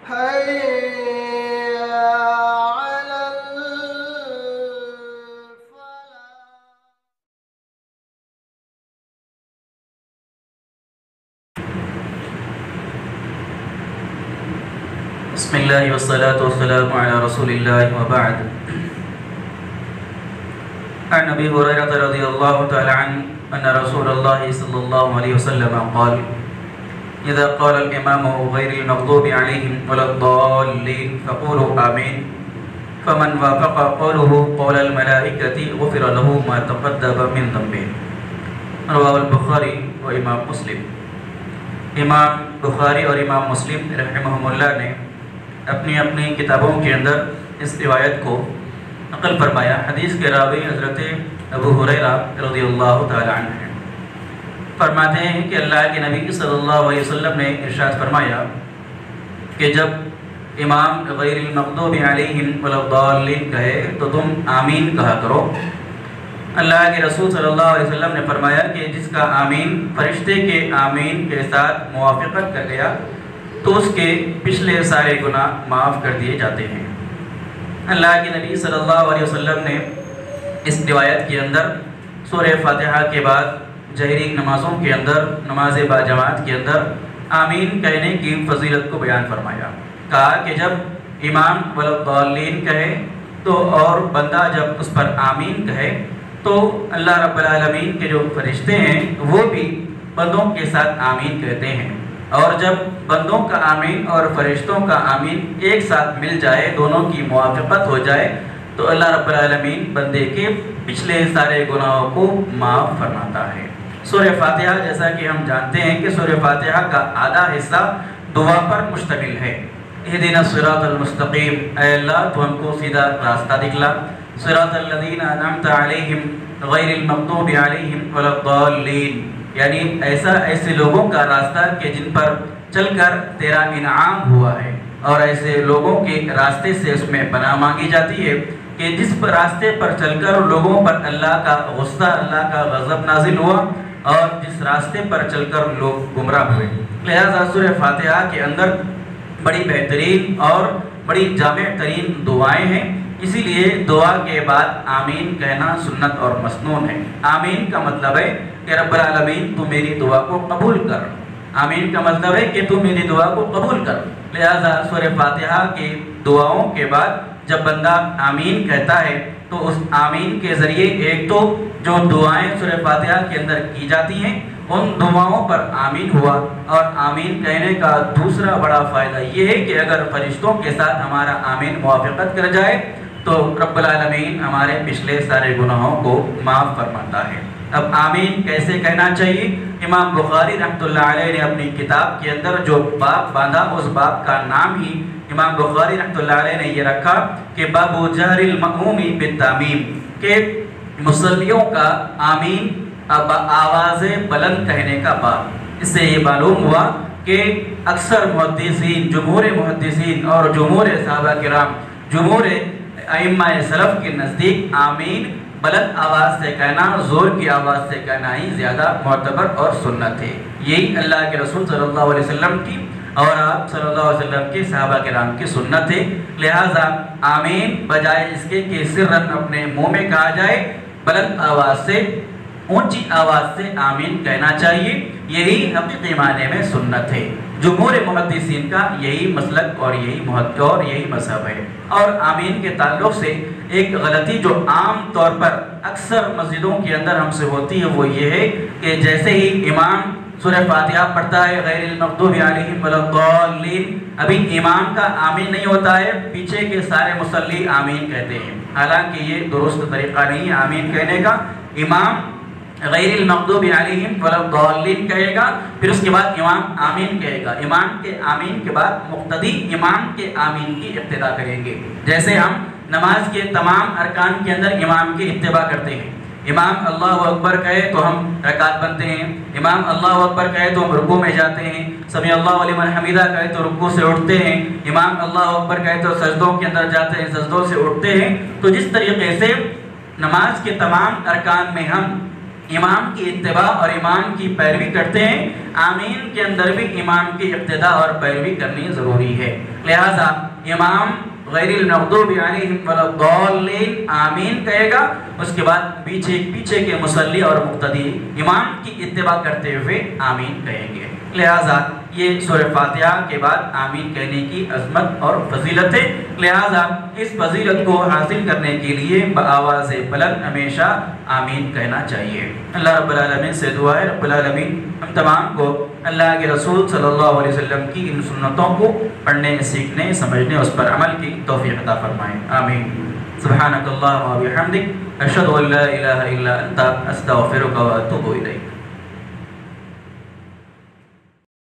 حي على بسم الله والصلاة والسلام على رسول الله وبعد. عن أبي هريرة رضي الله تعالى عنه أن رسول الله صلى الله عليه وسلم قال: إذا قال الإمام غير المغضوب عليهم ولا الضالين فقولوا آمين، فمن وافق قوله قول الملائكة غفر له ما تقدم من ذنبه. رواه البخاری و امام مسلم. امام بخاری اور امام مسلم رحمہم اللہ نے اپنی اپنی کتابوں کے اندر اس روایت کو نقل فرمایا. حدیث کے راوی حضرت ابو ہریرہ رضی اللہ تعالی عنہ ہیں. فرماتے ہیں کہ اللہ کے نبی صلی اللہ علیہ وسلم نے ارشاد فرمایا کہ جب امام غیر المغضوب علیہم ولا الضالین کہے تو تم آمین کہا کرو. اللہ کے رسول صلی اللہ علیہ وسلم نے فرمایا کہ جس کا آمین فرشتے کے آمین کے ساتھ موافقت کر گیا تو اس کے پچھلے سارے گناہ معاف کر دیے جاتے ہیں. اللہ کے نبی صلی اللہ علیہ وسلم نے اس روایت کے اندر سورہ فاتحہ کے بعد جہری نمازوں کے اندر نماز باجماعت کے اندر آمین کہنے کی فضیلت کو بیان فرمایا. کہا کہ جب امام ولا الضالین کہے تو اور بندہ جب اس پر آمین کہے تو اللہ رب العالمین کے جو فرشتے ہیں وہ بھی بندوں کے ساتھ آمین کہتے ہیں. اور جب بندوں کا آمین اور فرشتوں کا آمین ایک ساتھ مل جائے، دونوں کی موافقت ہو جائے، تو اللہ رب العالمین بندے کے پچھلے سارے گناہوں کو معاف فرماتا ہے. سورہ فاتحہ جیسا کہ ہم جانتے ہیں کہ سورہ فاتحہ کا آدھا حصہ دعا پر مشتمل ہے. اہدنا الصراط المستقیم، اے اللہ تو ہم کو سیدھا راستہ دکھلا. صراط الذین انعمت علیہم غیر المغضوب علیہم ولا الضالین، یعنی ایسے لوگوں کا راستہ کہ جن پر چل کر تیرا انعام ہوا ہے، اور ایسے لوگوں کے راستے سے اس میں پناہ مانگی جاتی ہے کہ جس راستے پر چل کر لوگوں پر اللہ کا غصہ، اللہ کا غضب نازل ہوا، اور جس راستے پر چل کر لوگ گمراہ ہوئے. لہذا سورہ فاتحہ کے اندر بڑی بہترین اور بڑی جامع ترین دعائیں ہیں. اسی لیے دعا کے بعد آمین کہنا سنت اور مسنون ہے. آمین کا مطلب ہے کہ رب العالمین تو میری دعا کو قبول کر. آمین کا مطلب ہے کہ تو میری دعا کو قبول کر. لہذا سورہ فاتحہ کی دعاؤں کے بعد جب بندہ آمین کہتا ہے تو اس آمین کے ذریعے ایک تو جو دعائیں سورہ فاتحہ کے اندر کی جاتی ہیں ان دعاؤں پر آمین ہوا، اور آمین کہنے کا دوسرا بڑا فائدہ یہ ہے کہ اگر فرشتوں کے ساتھ ہمارا آمین موافقت کر جائے تو رب العالمین ہمارے پچھلے سارے گناہوں کو معاف فرماتا ہے. اب آمین کیسے کہنا چاہیے؟ امام بخاری رحمۃ اللہ علیہ نے اپنی کتاب کے اندر جو باب باندھا اس باب کا نام ہی امام بخاری رحمۃ اللہ علیہ نے یہ رکھا کہ باب جہر المأموم بالتامین، کہ مصلیوں کا آمین آواز بلند کہنے کا باب. اس سے یہ معلوم ہوا کہ اکثر محدثین، جمہور محدثین اور جمہور صحابہ کرام، جمہور ائمہ سلف کے نزدیک آمین بلند آواز سے کہنا، زور کی آواز سے کہنا ہی زیادہ معتبر اور سنت ہے. یہی اللہ کے رسول صلی اللہ علیہ وسلم کی اور آپ صلی اللہ علیہ وسلم کے صحابہ کرام کی سنت ہے. لہٰذا آمین بجائے اس کے کہ سرن اپنے منہ میں کہا جائے، بلند آواز سے، اونچی آواز سے آمین کہنا چاہیے. یہی حقیقی معنی میں سنت ہے. جمہور محدثین کا یہی مسلک اور یہی مذہب ہے. اور آمین کے تعلق سے ایک غلطی جو عام طور پر اکثر مسجدوں کے اندر ہم سے ہوتی ہے وہ یہ ہے کہ جیسے ہی امام سورہ فاتحہ پڑھتا ہے غیر المغضوب علیہم ولا الضالین، ابھی امام کا آمین نہیں ہوتا ہے، پیچھے کے سارے مصلی آمین کہتے ہیں. حالانکہ یہ درست طریقہ نہیں ہے آمین کہنے کا. امام غیر المغضوب علیہم ولا الضالین کہے گا، پھر اس کے بعد امام آمین کہے گا. امام کے آمین کے بعد مقتدی امام کے آمین کی ابتدا کریں گے. جیسے ہم نماز کے تمام ارکان کے اندر امام کی اتباع کرتے ہیں. امام اللہ اکبر کہے تو ہم رکعت بنتے ہیں، امام اللہ اکبر کہے تو ہم رکوع میں جاتے ہیں، سمیع اللہ لمن حمیدہ کہے تو رکوع سے اٹھتے ہیں، امام اللہ اکبر کہے تو سجدوں کے اندر جاتے ہیں، سجدوں سے اٹھتے ہیں. تو جس طریقے سے نماز کے تمام ارکان میں ہم امام کی اتباع اور امام کی پیروی کرتے ہیں، آمین کے اندر بھی امام کی اقتداء اور پیروی کرنی ضروری ہے۔ لہذا امام غیر المغضوب علیہم ولا الضالین آمین کہے گا، اس کے بعد پیچھے کے مصلی اور مقتدی امام کی اتباع کرتے ہوئے آمین کہیں گے۔ لہذا یہ سورہ فاتحہ کے بعد آمین کہنے کی عظمت اور فضیلت ہے، لہذا اس فضیلت کو حاصل کرنے کے لیے بآواز بلند ہمیشہ آمین کہنا چاہیے۔ اللہ رب العالمین سے دعا ہے رب العالمین ہم تمام کو اللہ کے رسول صلی اللہ علیہ وسلم کی ان سنتوں کو پڑھنے، سیکھنے، سمجھنے، اس پر عمل کی توفیق عطا فرمائیں، آمین۔ سبحانک اللہم و بحمدک اشہد ان لا الہ الا انت استغفرک و اتوب الیک۔